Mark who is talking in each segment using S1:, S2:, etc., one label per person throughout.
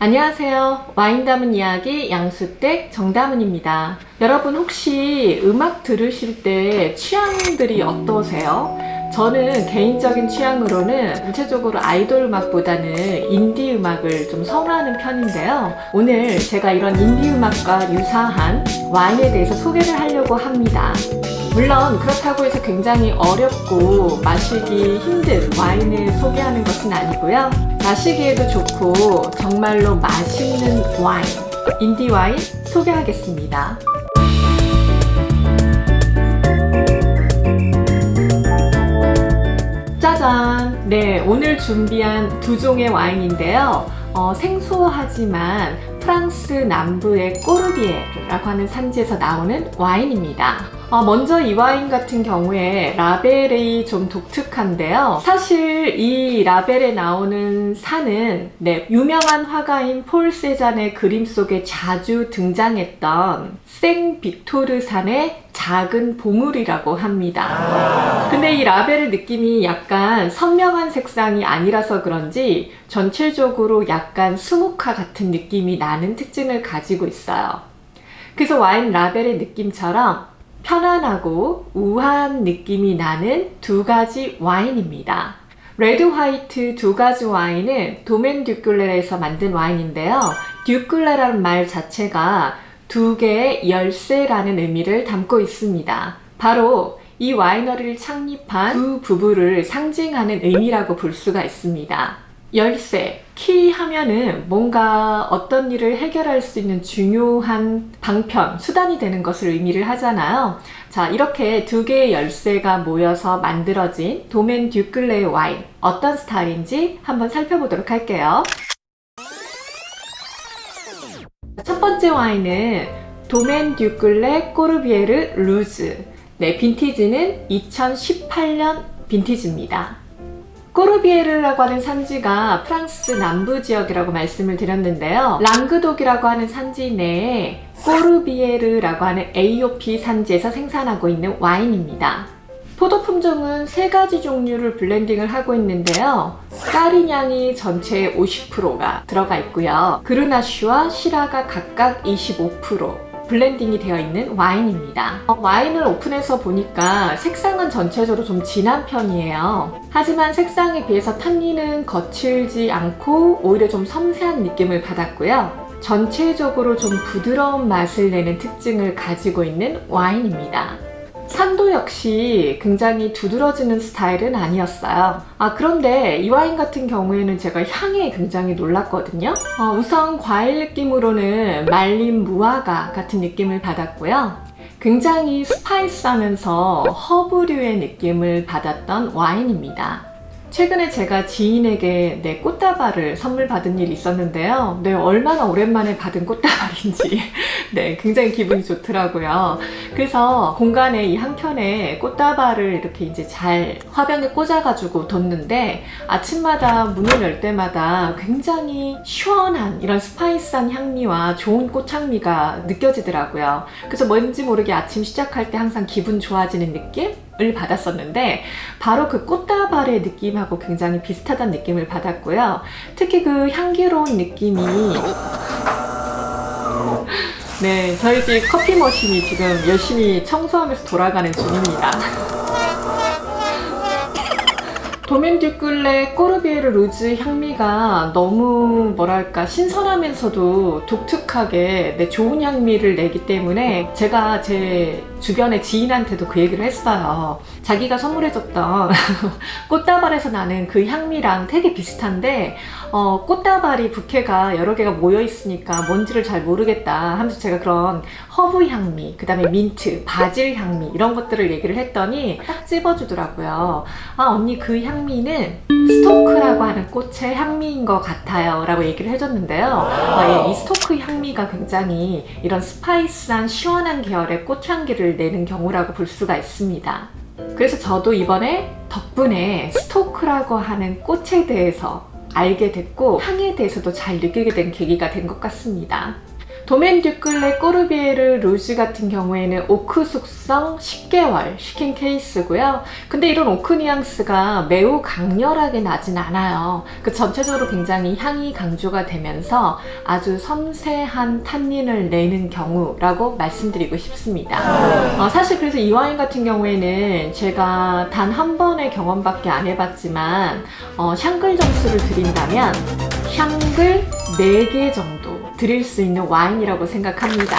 S1: 안녕하세요. 와인 담은 이야기 양수댁 정다문입니다. 여러분 혹시 음악 들으실 때 취향들이 어떠세요? 저는 개인적인 취향으로는 전체적으로 아이돌 음악보다는 인디 음악을 좀 선호하는 편인데요. 오늘 제가 이런 인디 음악과 유사한 와인에 대해서 소개를 하려고 합니다. 물론 그렇다고 해서 굉장히 어렵고 마시기 힘든 와인을 소개하는 것은 아니고요. 마시기에도 좋고 정말로 맛있는 와인, 인디 와인 소개하겠습니다. 짜잔! 네, 오늘 준비한 두 종의 와인인데요. 생소하지만 프랑스 남부의 꼬르비에르라고 하는 산지에서 나오는 와인입니다. 먼저 이 와인 같은 경우에 라벨이 좀 독특한데요. 사실 이 라벨에 나오는 산은 유명한 화가인 폴 세잔의 그림 속에 자주 등장했던 생 빅토르 산의 작은 봉우리라고 합니다. 근데 이 라벨의 느낌이 약간 선명한 색상이 아니라서 그런지 전체적으로 약간 수묵화 같은 느낌이 나는 특징을 가지고 있어요. 그래서 와인 라벨의 느낌처럼 편안하고 우아한 느낌이 나는 두 가지 와인입니다. 레드 화이트 두 가지 와인은 도멘 듀클레르에서 만든 와인인데요. 듀클레라는 말 자체가 두 개의 열쇠라는 의미를 담고 있습니다. 바로 이 와이너리를 창립한 두 부부를 상징하는 의미라고 볼 수가 있습니다. 열쇠, 키 하면은 뭔가 어떤 일을 해결할 수 있는 중요한 방편, 수단이 되는 것을 의미를 하잖아요. 자, 이렇게 두 개의 열쇠가 모여서 만들어진 도멘 듀클레의 와인, 어떤 스타일인지 한번 살펴보도록 할게요. 첫 번째 와인은 도멘 듀클레 꼬르비에르 루즈. 빈티지는 2018년 빈티지입니다. 꼬르비에르라고 하는 산지가 프랑스 남부 지역이라고 말씀을 드렸는데요. 랑그독이라고 하는 산지 내에 꼬르비에르라고 하는 AOP 산지에서 생산하고 있는 와인입니다. 포도 품종은 세 가지 종류를 블렌딩을 하고 있는데요. 까리냥이 전체의 50%가 들어가 있고요. 그르나슈와 시라가 각각 25% 블렌딩이 되어 있는 와인입니다. 와인을 오픈해서 보니까 색상은 전체적으로 좀 진한 편이에요. 하지만 색상에 비해서 탄닌은 거칠지 않고 오히려 좀 섬세한 느낌을 받았고요. 전체적으로 좀 부드러운 맛을 내는 특징을 가지고 있는 와인입니다. 산도 역시 굉장히 두드러지는 스타일은 아니었어요. 그런데 이 와인 같은 경우에는 제가 향에 굉장히 놀랐거든요. 우선 과일 느낌으로는 말린 무화과 같은 느낌을 받았고요. 굉장히 스파이스하면서 허브류의 느낌을 받았던 와인입니다. 최근에 제가 지인에게 꽃다발을 선물 받은 일이 있었는데요. 얼마나 오랜만에 받은 꽃다발인지 굉장히 기분이 좋더라고요. 그래서 공간에 이 한켠에 꽃다발을 이렇게 이제 잘 화병에 꽂아가지고 뒀는데 아침마다 문을 열 때마다 굉장히 시원한 이런 스파이스한 향미와 좋은 꽃향미가 느껴지더라고요. 그래서 뭔지 모르게 아침 시작할 때 항상 기분 좋아지는 느낌을 받았었는데 바로 그 꽃다발의 느낌하고 굉장히 비슷하다는 느낌을 받았고요. 특히 그 향기로운 느낌이 저희 집 커피 머신이 지금 열심히 청소하면서 돌아가는 중입니다. 도멘 듀클레 꼬르비에르 루즈 향미가 너무 뭐랄까 신선하면서도 독특하게 좋은 향미를 내기 때문에 제가 제 주변의 지인한테도 그 얘기를 했어요. 자기가 선물해줬던 꽃다발에서 나는 그 향미랑 되게 비슷한데 꽃다발이 부케가 여러 개가 모여 있으니까 뭔지를 잘 모르겠다 하면서 제가 그런 허브 향미, 그 다음에 민트, 바질 향미 이런 것들을 얘기를 했더니 딱 집어주더라고요. 언니 그 향미는 스토크라고 하는 꽃의 향미인 것 같아요 라고 얘기를 해줬는데요. 이 스토크 향미가 굉장히 이런 스파이스한 시원한 계열의 꽃향기를 내는 경우라고 볼 수가 있습니다. 그래서 저도 이번에 덕분에 스토크라고 하는 꽃에 대해서 알게 됐고 향에 대해서도 잘 느끼게 된 계기가 된 것 같습니다. 도멘 듀클레 꼬르비에르 루즈 같은 경우에는 오크 숙성 10개월 시킨 케이스고요. 근데 이런 오크 뉘앙스가 매우 강렬하게 나진 않아요. 그 전체적으로 굉장히 향이 강조가 되면서 아주 섬세한 탄닌을 내는 경우라고 말씀드리고 싶습니다. 사실 그래서 이 와인 같은 경우에는 제가 단 한 번의 경험밖에 안 해봤지만 샹글 점수를 드린다면 샹글 4개 정도 드릴 수 있는 와인이라고 생각합니다.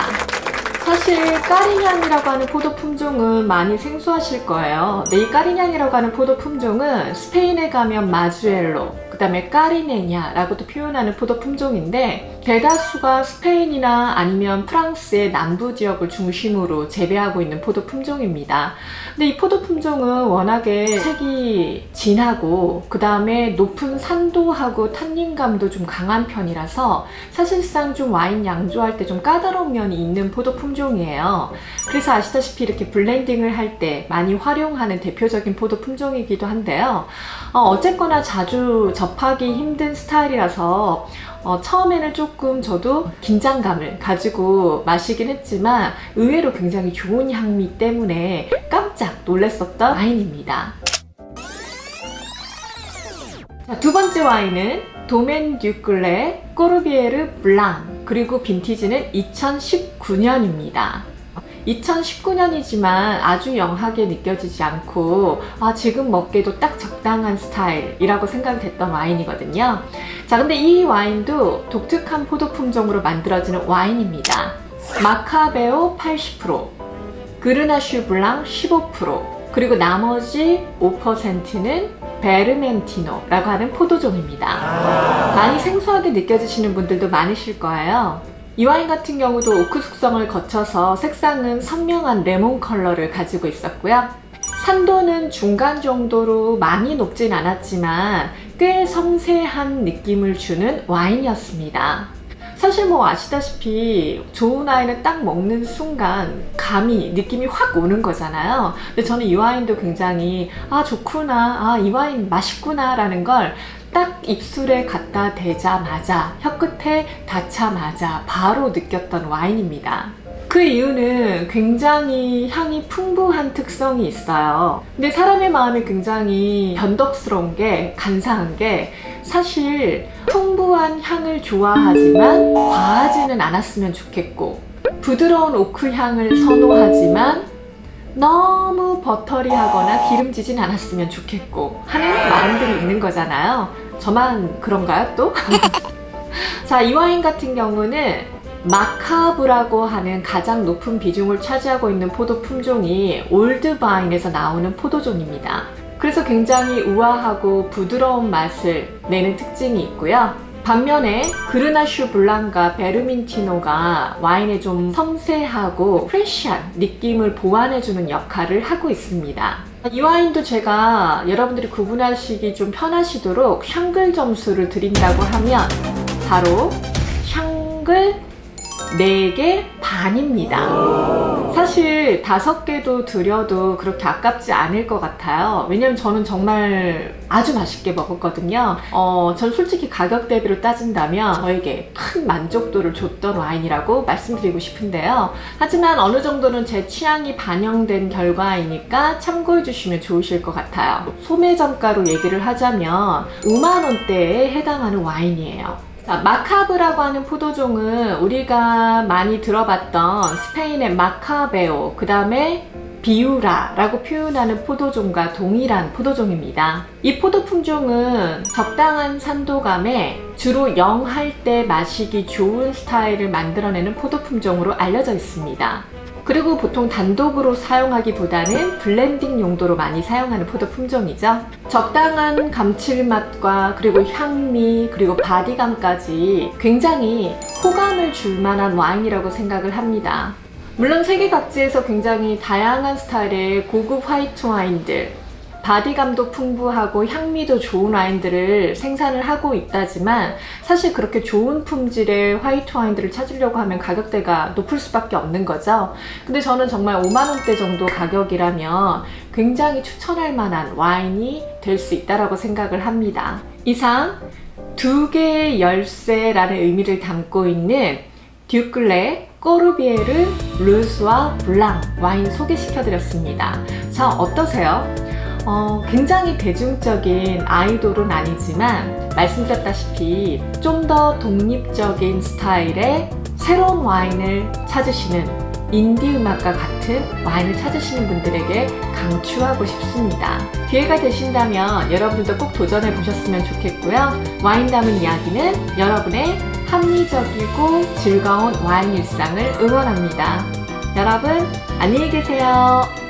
S1: 사실 까리냥이라고 하는 포도 품종은 많이 생소하실 거예요. 근데 이 까리냥이라고 하는 포도 품종은 스페인에 가면 마주엘로, 그 다음에 까리네냐라고도 표현하는 포도 품종인데 대다수가 스페인이나 아니면 프랑스의 남부 지역을 중심으로 재배하고 있는 포도 품종입니다. 근데 이 포도 품종은 워낙에 색이 진하고 그 다음에 높은 산도하고 탄닌감도 좀 강한 편이라서 사실상 좀 와인 양조할 때 좀 까다로운 면이 있는 포도 품종이에요. 그래서 아시다시피 이렇게 블렌딩을 할 때 많이 활용하는 대표적인 포도 품종이기도 한데요. 어쨌거나 자주 접하기 힘든 스타일이라서 처음에는 조금 저도 긴장감을 가지고 마시긴 했지만 의외로 굉장히 좋은 향미 때문에 깜짝 놀랐었던 와인입니다. 자, 두 번째 와인은 도멘 듀클레 꼬르비에르 블랑, 그리고 빈티지는 2019년입니다. 2019년이지만 아주 영하게 느껴지지 않고 지금 먹기에도 딱 적당한 스타일이라고 생각이 됐던 와인이거든요. 자, 근데 이 와인도 독특한 포도 품종으로 만들어지는 와인입니다. 마카베오 80%, 그르나슈 블랑 15%, 그리고 나머지 5%는 베르멘티노라고 하는 포도종입니다. 많이 생소하게 느껴지시는 분들도 많으실 거예요. 이 와인 같은 경우도 오크 숙성을 거쳐서 색상은 선명한 레몬 컬러를 가지고 있었고요. 산도는 중간 정도로 많이 높진 않았지만 꽤 섬세한 느낌을 주는 와인이었습니다. 사실 뭐 아시다시피 좋은 와인은 딱 먹는 순간 감이, 느낌이 확 오는 거잖아요. 근데 저는 이 와인도 굉장히 좋구나, 이 와인 맛있구나 라는 걸 딱 입술에 갖다 대자마자, 혀끝에 닿자마자 바로 느꼈던 와인입니다. 그 이유는 굉장히 향이 풍부한 특성이 있어요. 근데 사람의 마음이 굉장히 변덕스러운 게, 간사한 게 사실 풍부한 향을 좋아하지만 과하지는 않았으면 좋겠고, 부드러운 오크 향을 선호하지만 너무 버터리하거나 기름지진 않았으면 좋겠고 하는 마음들이 있는 거잖아요. 저만 그런가요 또? 자, 이 와인 같은 경우는 마카브라고 하는 가장 높은 비중을 차지하고 있는 포도 품종이 올드바인에서 나오는 포도종입니다. 그래서 굉장히 우아하고 부드러운 맛을 내는 특징이 있고요. 반면에 그르나슈 블랑과 베르멘티노가 와인에 좀 섬세하고 프레쉬한 느낌을 보완해주는 역할을 하고 있습니다. 이 와인도 제가 여러분들이 구분하시기 좀 편하시도록 샹글 점수를 드린다고 하면 바로 샹글 4개 반입니다. 사실 5개도 드려도 그렇게 아깝지 않을 것 같아요. 왜냐면 저는 정말 아주 맛있게 먹었거든요. 전 솔직히 가격 대비로 따진다면 저에게 큰 만족도를 줬던 와인이라고 말씀드리고 싶은데요. 하지만 어느 정도는 제 취향이 반영된 결과이니까 참고해 주시면 좋으실 것 같아요. 소매점가로 얘기를 하자면 5만 원대에 해당하는 와인이에요. 자, 마카브라고 하는 포도종은 우리가 많이 들어봤던 스페인의 마카베오, 그 다음에 비우라라고 표현하는 포도종과 동일한 포도종입니다. 이 포도 품종은 적당한 산도감에 주로 영할 때 마시기 좋은 스타일을 만들어내는 포도 품종으로 알려져 있습니다. 그리고 보통 단독으로 사용하기보다는 블렌딩 용도로 많이 사용하는 포도 품종이죠. 적당한 감칠맛과 그리고 향미, 그리고 바디감까지 굉장히 호감을 줄 만한 와인이라고 생각을 합니다. 물론 세계 각지에서 굉장히 다양한 스타일의 고급 화이트 와인들, 바디감도 풍부하고 향미도 좋은 와인들을 생산을 하고 있다지만 사실 그렇게 좋은 품질의 화이트 와인들을 찾으려고 하면 가격대가 높을 수밖에 없는 거죠. 근데 저는 정말 5만 원대 정도 가격이라면 굉장히 추천할 만한 와인이 될 수 있다고 생각을 합니다. 이상 두 개의 열쇠라는 의미를 담고 있는 듀클레, 꼬르비에르, 루스와 블랑 와인 소개시켜드렸습니다. 자, 어떠세요? 굉장히 대중적인 아이돌은 아니지만 말씀드렸다시피 좀 더 독립적인 스타일의 새로운 와인을 찾으시는 인디 음악과 같은 와인을 찾으시는 분들에게 강추하고 싶습니다. 기회가 되신다면 여러분들도 꼭 도전해 보셨으면 좋겠고요. 와인 담은 이야기는 여러분의 합리적이고 즐거운 와인 일상을 응원합니다. 여러분 안녕히 계세요.